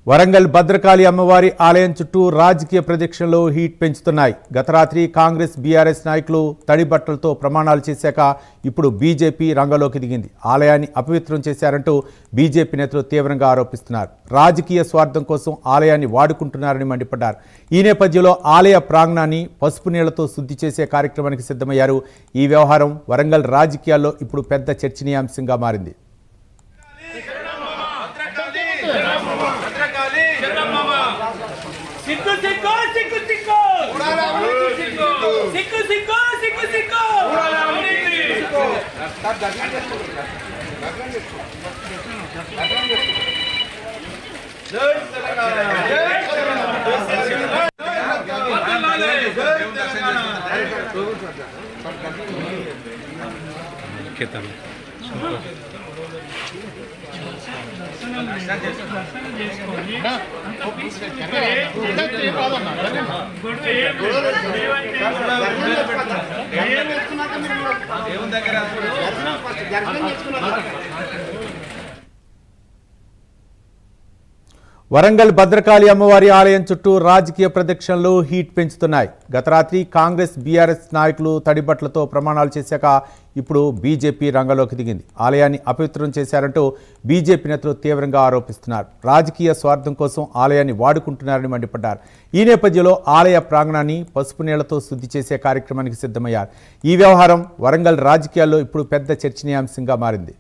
వరంగల్ భద్రకాళి అమ్మవారి ఆలయం చుట్టూ రాజకీయ ప్రదక్షిణలు హీట్ పెంచుతున్నాయి. గత రాత్రి కాంగ్రెస్ బీఆర్ఎస్ నాయకులు తడి బట్టలతో ప్రమాణాలు చేశాక ఇప్పుడు బీజేపీ రంగంలోకి దిగింది. ఆలయాన్ని అపవిత్రం చేశారంటూ బీజేపీ నేతలు తీవ్రంగా ఆరోపిస్తున్నారు. రాజకీయ స్వార్థం కోసం ఆలయాన్ని వాడుకుంటున్నారని మండిపడ్డారు. ఈ నేపథ్యంలో ఆలయ ప్రాంగణాన్ని పసుపు నీళ్లతో శుద్ధి చేసే కార్యక్రమానికి సిద్ధమయ్యారు. ఈ వ్యవహారం వరంగల్ రాజకీయాల్లో ఇప్పుడు పెద్ద చర్చనీయాంశంగా మారింది. వరంగల్ భద్రకాళి అమ్మవారి ఆలయం చుట్టూ రాజకీయ ప్రదక్షిణలు హీట్ పెంచుతున్నాయి. గత రాత్రి కాంగ్రెస్ బీఆర్ఎస్ నాయకులు తడిబట్టలతో ప్రమాణాలు చేశాక ఇప్పుడు బీజేపీ రంగంలోకి దిగింది. ఆలయాన్ని అపవిత్రం చేశారంటూ బీజేపీ నేతలు తీవ్రంగా ఆరోపిస్తున్నారు. రాజకీయ స్వార్థం కోసం ఆలయాన్ని వాడుకుంటున్నారని మండిపడ్డారు. ఈ నేపథ్యంలో ఆలయ ప్రాంగణాన్ని పసుపు నీళ్లతో శుద్ధి చేసే కార్యక్రమానికి సిద్ధమయ్యారు. ఈ వ్యవహారం వరంగల్ రాజకీయాల్లో ఇప్పుడు పెద్ద చర్చనీయాంశంగా మారింది.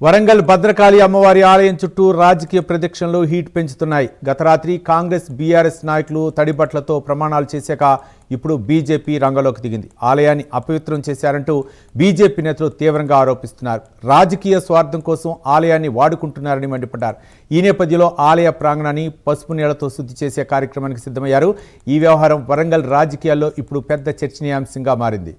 వరంగల్ భద్రకాళి అమ్మవారి ఆలయం చుట్టూ రాజకీయ ప్రదక్షిణలు హీట్ పెంచుతున్నాయి. గత రాత్రి కాంగ్రెస్ బీఆర్ఎస్ నాయకులు తడిబట్టలతో ప్రమాణాలు చేశాక ఇప్పుడు బీజేపీ రంగంలోకి దిగింది. ఆలయాన్ని అపవిత్రం చేశారంటూ బీజేపీ నేతలు తీవ్రంగా ఆరోపిస్తున్నారు. రాజకీయ స్వార్థం కోసం ఆలయాన్ని వాడుకుంటున్నారని మండిపడ్డారు. ఈ నేపథ్యంలో ఆలయ ప్రాంగణాన్ని పసుపు నీళ్లతో శుద్ధి చేసే కార్యక్రమానికి సిద్ధమయ్యారు. ఈ వ్యవహారం వరంగల్ రాజకీయాల్లో ఇప్పుడు పెద్ద చర్చనీయాంశంగా మారింది.